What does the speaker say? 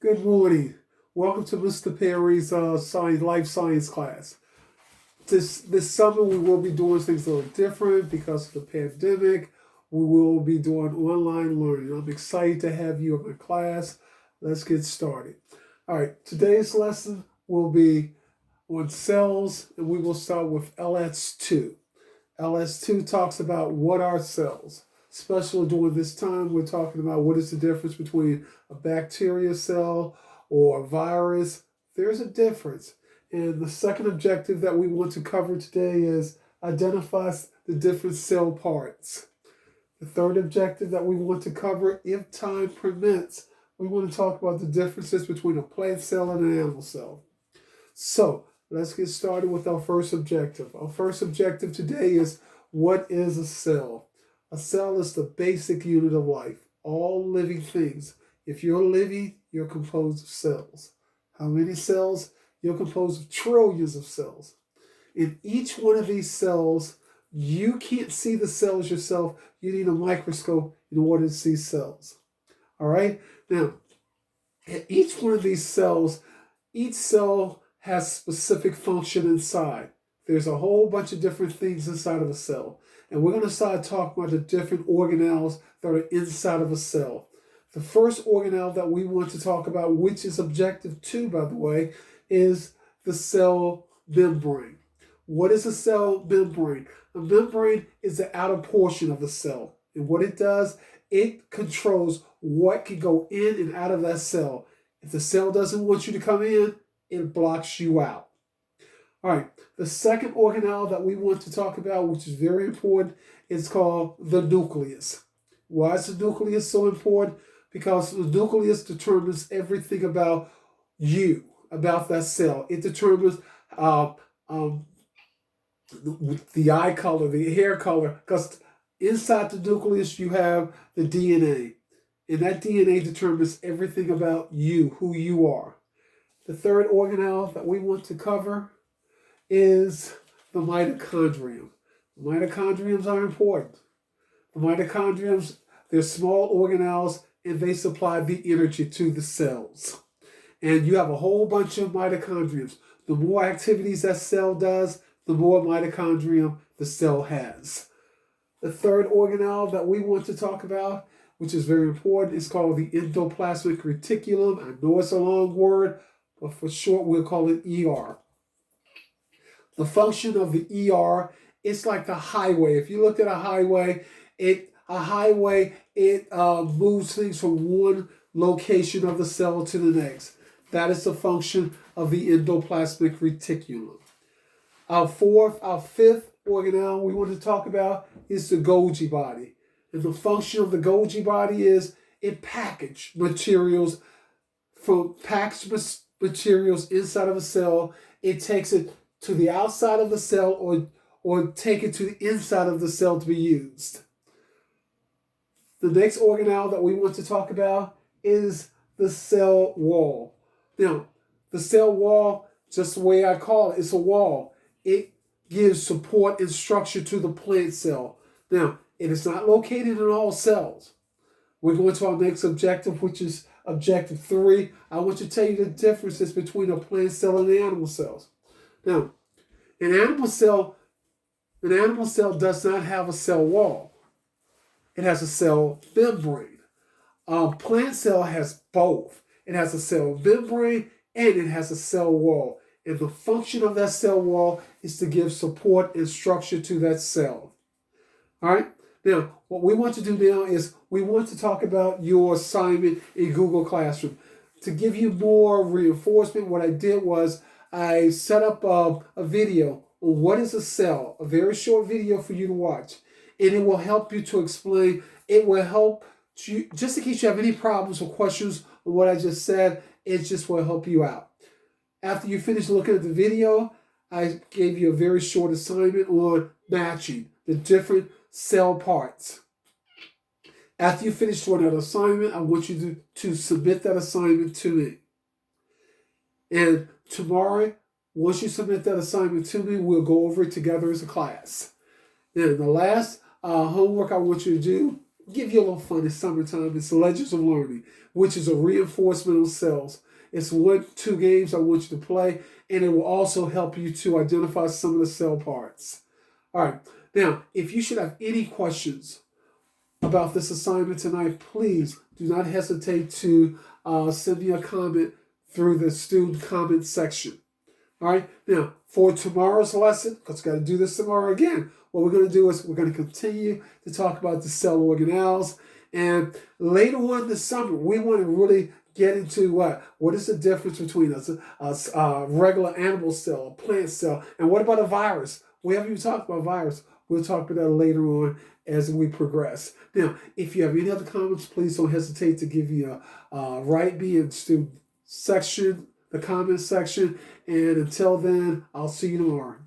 Good morning. Welcome to Mr. Perry's life science class. This summer we will be doing things a little different because of the pandemic. We will be doing online learning. I'm excited to have you in my class. Let's get started. All right, today's lesson will be on cells, and we will start with LS2. LS2 talks about what are cells. Especially during this time, we're talking about what is the difference between a bacteria cell or a virus. There's a difference. And the second objective that we want to cover today is identify the different cell parts. The third objective that we want to cover, if time permits, we want to talk about the differences between a plant cell and an animal cell. So let's get started with our first objective. Our first objective today is, what is a cell? A cell is the basic unit of life. All living things. If you're living, you're composed of cells. How many cells? You're composed of trillions of cells. In each one of these cells, you can't see the cells yourself. You need a microscope in order to see cells. All right? Now, in each one of these cells, each cell has specific function inside. There's a whole bunch of different things inside of a cell. And we're going to start talking about the different organelles that are inside of a cell. The first organelle that we want to talk about, which is objective 2, by the way, is the cell membrane. What is a cell membrane? A membrane is the outer portion of the cell. And what it does, it controls what can go in and out of that cell. If the cell doesn't want you to come in, it blocks you out. All right, the second organelle that we want to talk about, which is very important, is called the nucleus. Why is the nucleus so important? Because the nucleus determines everything about you, about that cell. It determines the eye color, the hair color, because inside the nucleus you have the DNA. And that DNA determines everything about you, who you are. The third organelle that we want to cover is the mitochondrium. Mitochondriums are important. The mitochondriums, they're small organelles and they supply the energy to the cells. And you have a whole bunch of mitochondriums. The more activities that cell does, the more mitochondrium the cell has. The third organelle that we want to talk about, which is very important, is called the endoplasmic reticulum. I know it's a long word, but for short we'll call it ER. The function of the ER, it's like the highway. If you look at a highway, it moves things from one location of the cell to the next. That is the function of the endoplasmic reticulum. Our fifth organelle we want to talk about is the Golgi body. And the function of the Golgi body is it packs materials inside of a cell. It takes it to the outside of the cell or take it to the inside of the cell to be used. The next organelle that we want to talk about is the cell wall. Now, the cell wall, just the way I call it, it's a wall. It gives support and structure to the plant cell. Now, it is not located in all cells. We're going to our next objective, which is objective 3. I want to tell you the differences between a plant cell and animal cells. Now, an animal cell does not have a cell wall. It has a cell membrane. A plant cell has both. It has a cell membrane and it has a cell wall. And the function of that cell wall is to give support and structure to that cell. All right? Now, what we want to do now is we want to talk about your assignment in Google Classroom. To give you more reinforcement, what I did was I set up a video on what is a cell, a very short video for you to watch. And it will help you to explain. It will help you, just in case you have any problems or questions on what I just said, it just will help you out. After you finish looking at the video, I gave you a very short assignment on matching the different cell parts. After you finish doing that assignment, I want you to submit that assignment to me. And tomorrow, once you submit that assignment to me, we'll go over it together as a class. And the last homework I want you to do, give you a little fun. It's summertime. It's Legends of Learning, which is a reinforcement of cells. It's 1-2 games I want you to play, and it will also help you to identify some of the cell parts. All right. Now, if you should have any questions about this assignment tonight, please do not hesitate to send me a comment through the student comment section. All right. Now, for tomorrow's lesson, because we've got to do this tomorrow again, what we're going to do is we're going to continue to talk about the cell organelles. And later on this summer, we want to really get into what is the difference between a regular animal cell, a plant cell, and what about a virus? We haven't even talked about virus. We'll talk about that later on as we progress. Now, if you have any other comments, please don't hesitate to give me write me in student section, the comment section. And until then, I'll see you tomorrow.